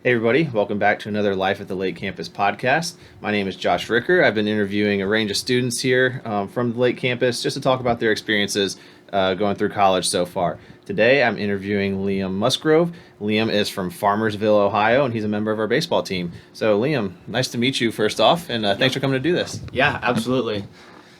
Hey everybody, welcome back to another Life at the Lake Campus podcast. My name is Josh Ricker. I've been interviewing a range of students here from the Lake Campus just to talk about their experiences going through college so far. Today I'm interviewing Liam Musgrove. Liam is from Farmersville, Ohio, and he's a member of our baseball team. So Liam, nice to meet you first off, and thanks for coming to do this. Yeah, absolutely.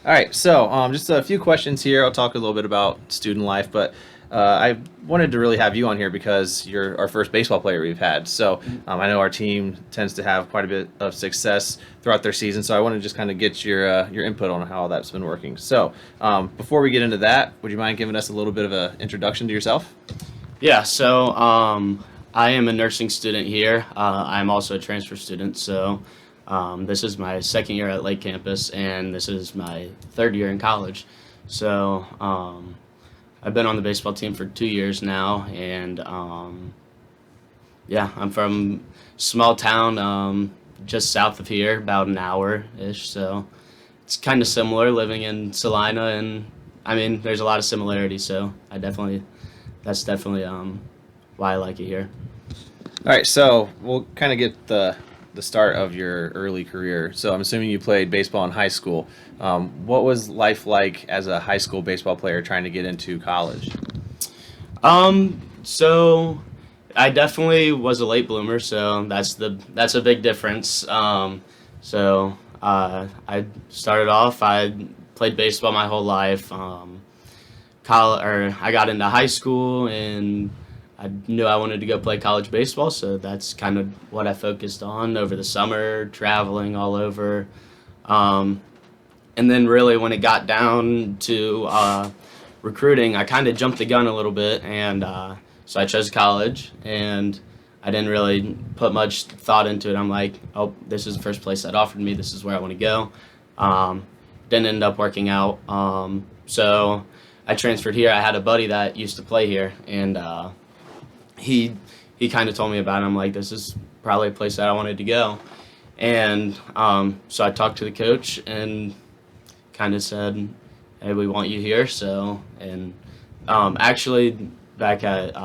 All right, so just a few questions here. I'll talk a little bit about student life, but I wanted to really have you on here because you're our first baseball player we've had. So I know our team tends to have quite a bit of success throughout their season. So I want to just kind of get your input on how that's been working. So before we get into that, would you mind giving us a little bit of an introduction to yourself? Yeah, so I am a nursing student here. I'm also a transfer student, so this is my second year at Lake Campus, and this is my third year in college. So I've been on the baseball team for 2 years now, and yeah, I'm from a small town just south of here, about an hour-ish, so it's kind of similar living in Salina, and I mean, there's a lot of similarities, so that's definitely why I like it here. All right, so we'll kind of get the start of your early career. So I'm assuming you played baseball in high school. What was life like as a high school baseball player trying to get into college? So I definitely was a late bloomer, so that's a big difference. So I started off. I played baseball my whole life. I got into high school and I knew I wanted to go play college baseball, so that's kind of what I focused on over the summer, traveling all over. And then really when it got down to recruiting, I kind of jumped the gun a little bit, and so I chose college, and I didn't really put much thought into it. I'm like, oh, this is the first place that offered me. This is where I want to go. Didn't end up working out. So I transferred here. I had a buddy that used to play here, and he kind of told me about it. I'm like, this is probably a place that I wanted to go. And so I talked to the coach and kind of said, hey, we want you here. So, and actually back at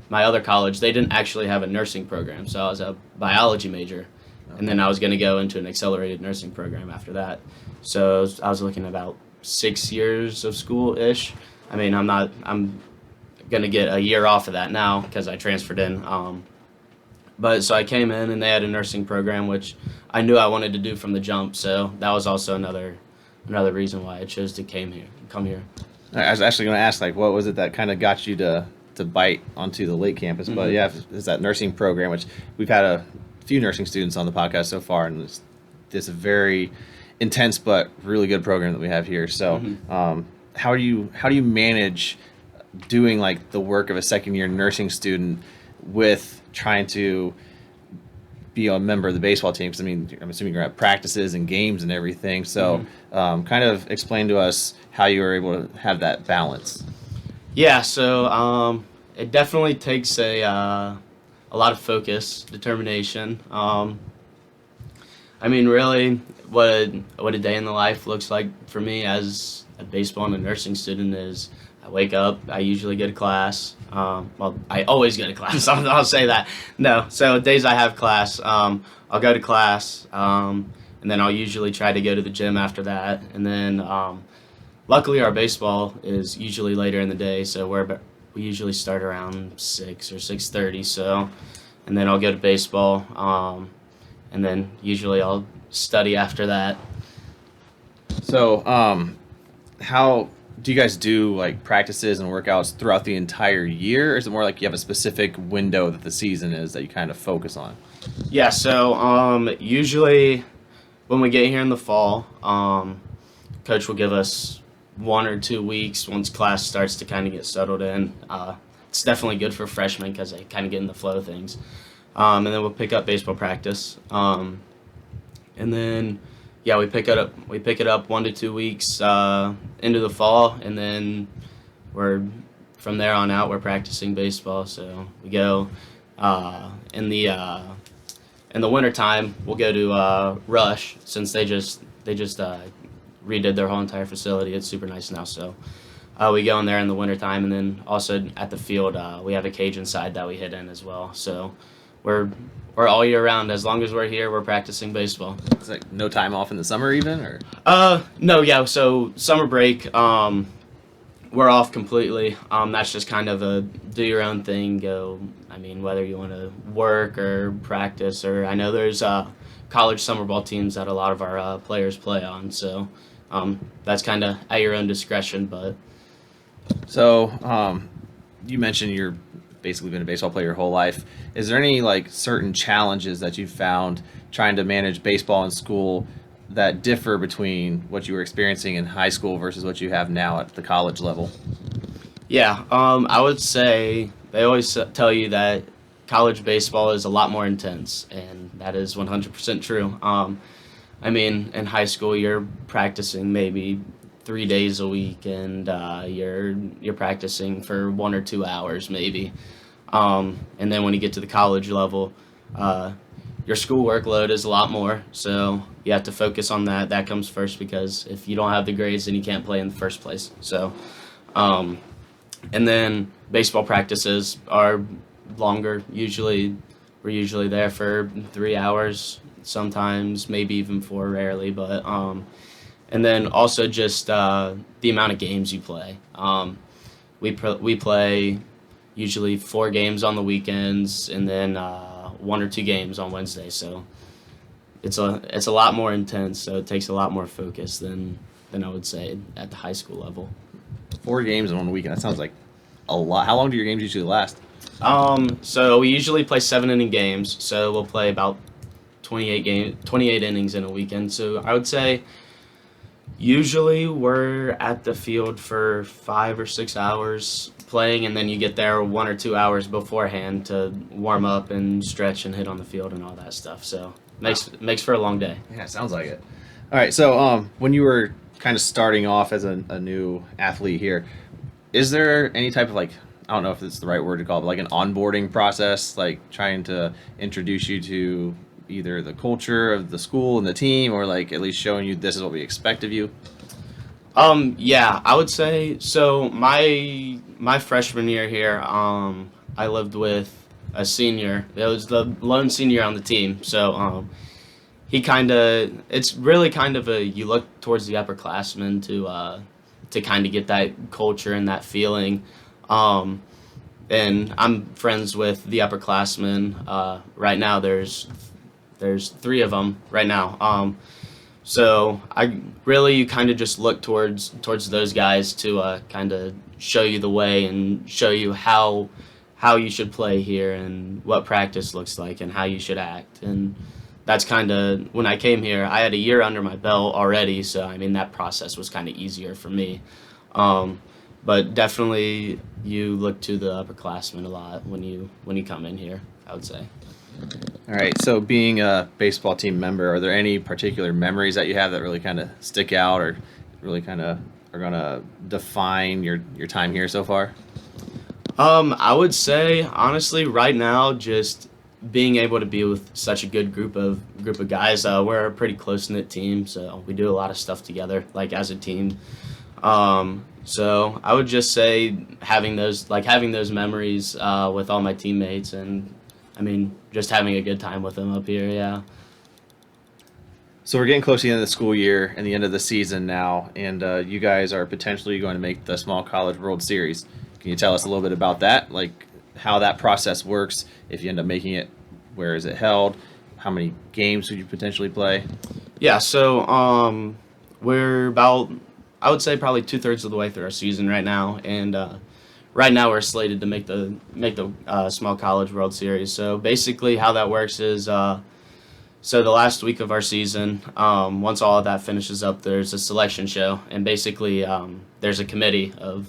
my other college, they didn't actually have a nursing program. So I was a biology major. Okay. And then I was going to go into an accelerated nursing program after that. So I was looking at about 6 years of school-ish. I mean, I'm going to get a year off of that now because I transferred in. But so I came in and they had a nursing program, which I knew I wanted to do from the jump. So that was also another reason why I chose to come here. I was actually going to ask, like, what was it that kind of got you to bite onto the Lake Campus? Mm-hmm. But yeah, it's that nursing program, which we've had a few nursing students on the podcast so far, and it's a very intense but really good program that we have here. So how do you manage doing like the work of a second year nursing student with trying to be a member of the baseball team? Because I mean, I'm assuming you're at practices and games and everything. So kind of explain to us how you were able to have that balance. Yeah, so it definitely takes a lot of focus, determination. I mean, really, what a day in the life looks like for me as a baseball and a nursing student is I wake up, I usually go to class. Well, I always go to class, I'll say that. No, so days I have class, I'll go to class, and then I'll usually try to go to the gym after that. And then luckily our baseball is usually later in the day, so we usually start around 6 or 6:30. So, and then I'll go to baseball, and then usually I'll study after that. So how do you guys do like practices and workouts throughout the entire year, or is it more like you have a specific window that the season is that you kind of focus on? Yeah, so usually when we get here in the fall, coach will give us 1 or 2 weeks once class starts to kind of get settled in. It's definitely good for freshmen because they kind of get in the flow of things. And then we'll pick up baseball practice. And then yeah, we pick it up 1 to 2 weeks into the fall, and then from there on out we're practicing baseball. So we go in the wintertime, we'll go to Rush, since they just redid their whole entire facility. It's super nice now. So we go in there in the wintertime, and then also at the field we have a cage inside that we hit in as well. So we're all year round. As long as we're here, we're practicing baseball. It's like no time off in the summer even, or? No, yeah. So summer break, we're off completely. That's just kind of a do your own thing. Go. I mean, whether you want to work or practice, or I know there's college summer ball teams that a lot of our players play on. So that's kind of at your own discretion. But So, you mentioned you're basically been a baseball player your whole life. Is there any like certain challenges that you found trying to manage baseball in school that differ between what you were experiencing in high school versus what you have now at the college level? yeah, I would say they always tell you that college baseball is a lot more intense, and that is 100% true. I mean, in high school, you're practicing maybe 3 days a week, and you're practicing for 1 or 2 hours maybe. And then when you get to the college level, your school workload is a lot more, so you have to focus on that. That comes first because if you don't have the grades, then you can't play in the first place. So, and then baseball practices are longer. Usually, we're usually there for 3 hours, sometimes maybe even four, rarely. But and then also just the amount of games you play. We play usually 4 games on the weekends, and then 1 or 2 games on Wednesday. So it's a lot more intense. So it takes a lot more focus than I would say at the high school level. 4 games in one weekend. That sounds like a lot. How long do your games usually last? So we usually play 7 inning games. So we'll play about 28 innings in a weekend. So I would say usually we're at the field for 5 or 6 hours playing, and then you get there 1 or 2 hours beforehand to warm up and stretch and hit on the field and all that stuff. So makes for a long day. Yeah, it sounds like it. All right, so when you were kind of starting off as a new athlete here, is there any type of like, I don't know if it's the right word to call it, but like an onboarding process, like trying to introduce you to either the culture of the school and the team, or like at least showing you this is what we expect of you? Yeah, I would say so. My freshman year here, I lived with a senior. It was the lone senior on the team. So it's really kind of you look towards the upperclassmen to kind of get that culture and that feeling. And I'm friends with the upperclassmen. Right now, there's 3 of them right now. So you kind of just look towards those guys to kind of show you the way and show you how you should play here and what practice looks like and how you should act. And that's kind of, when I came here, I had a year under my belt already, so I mean that process was kind of easier for me. But definitely you look to the upperclassmen a lot when you come in here, I would say. All right, so being a baseball team member, are there any particular memories that you have that really kind of stick out or really kind of are going to define your time here so far? I would say, honestly, right now, just being able to be with such a good group of guys. We're a pretty close-knit team, so we do a lot of stuff together, like as a team. So I would just say having those memories with all my teammates, and I mean just having a good time with them up here. Yeah. So we're getting close to the end of the school year and the end of the season now, and you guys are potentially going to make the Small College World Series. Can you tell us a little bit about that, like how that process works? If you end up making it, where is it held? How many games would you potentially play? Yeah. So we're about, I would say, probably 2/3 of the way through our season right now, and right now we're slated to make the Small College World Series. So basically, how that works is, so the last week of our season, once all of that finishes up, there's a selection show, and basically there's a committee of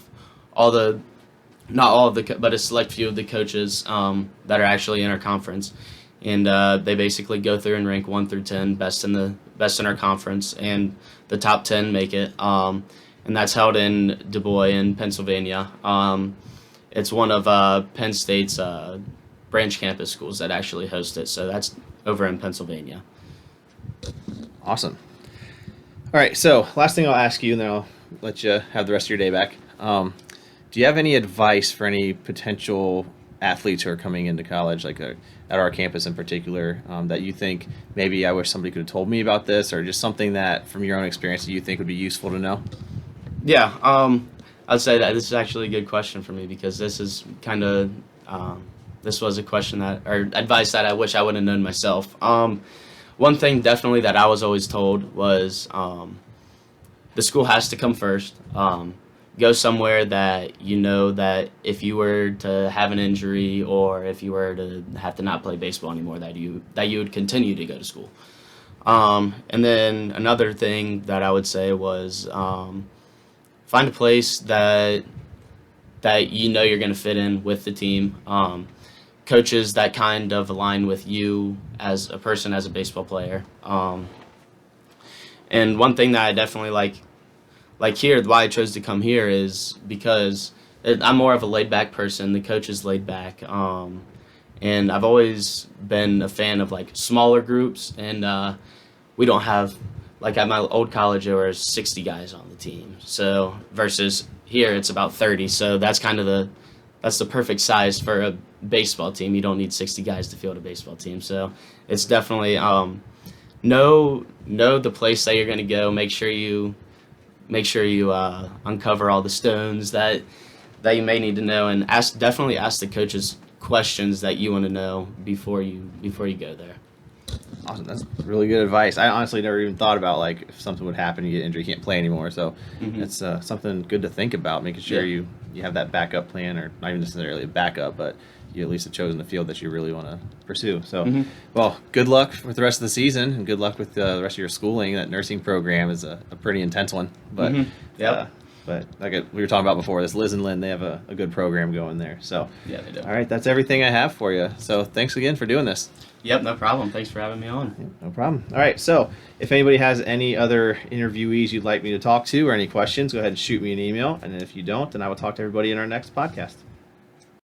not all of the, but a select few of the coaches that are actually in our conference, and they basically go through and rank 1 through 10 best in our conference, and the top 10 make it. And that's held in Du Bois in Pennsylvania. It's one of Penn State's branch campus schools that actually host it, so that's over in Pennsylvania. Awesome. All right, so last thing I'll ask you, and then I'll let you have the rest of your day back. Do you have any advice for any potential athletes who are coming into college, like at our campus in particular, that you think maybe I wish somebody could have told me about this, or just something that from your own experience that you think would be useful to know? Yeah, I'd say that this is actually a good question for me because this is kind of this was a question that or advice that I wish I would have known myself. One thing definitely that I was always told was the school has to come first. Go somewhere that you know that if you were to have an injury or if you were to have to not play baseball anymore, that you would continue to go to school. And then another thing that I would say was find a place that you know you're going to fit in with the team. Coaches that kind of align with you as a person, as a baseball player. And one thing that I definitely like here, why I chose to come here is because I'm more of a laid back person. The coach is laid back. And I've always been a fan of like smaller groups, and we don't have, like at my old college there were 60 guys on the team. So versus here it's about 30. So that's kind of that's the perfect size for a baseball team. You don't need 60 guys to field a baseball team. So it's definitely know the place that you're going to go. Make sure you uncover all the stones that you may need to know, and definitely ask the coaches questions that you want to know before you go there. Awesome. That's really good advice. I honestly never even thought about like if something would happen, you get injured, you can't play anymore. So it's something good to think about, making sure you have that backup plan, or not even necessarily a backup, but you at least have chosen the field that you really want to pursue. So, well, good luck with the rest of the season, and good luck with the rest of your schooling. That nursing program is a pretty intense one, but but like we were talking about before, this Liz and Lynn, they have a good program going there. So Yeah, they do. All right, that's everything I have for you. So thanks again for doing this. Yep, no problem. Thanks for having me on. No problem. All right, so if anybody has any other interviewees you'd like me to talk to or any questions, go ahead and shoot me an email. And if you don't, then I will talk to everybody in our next podcast.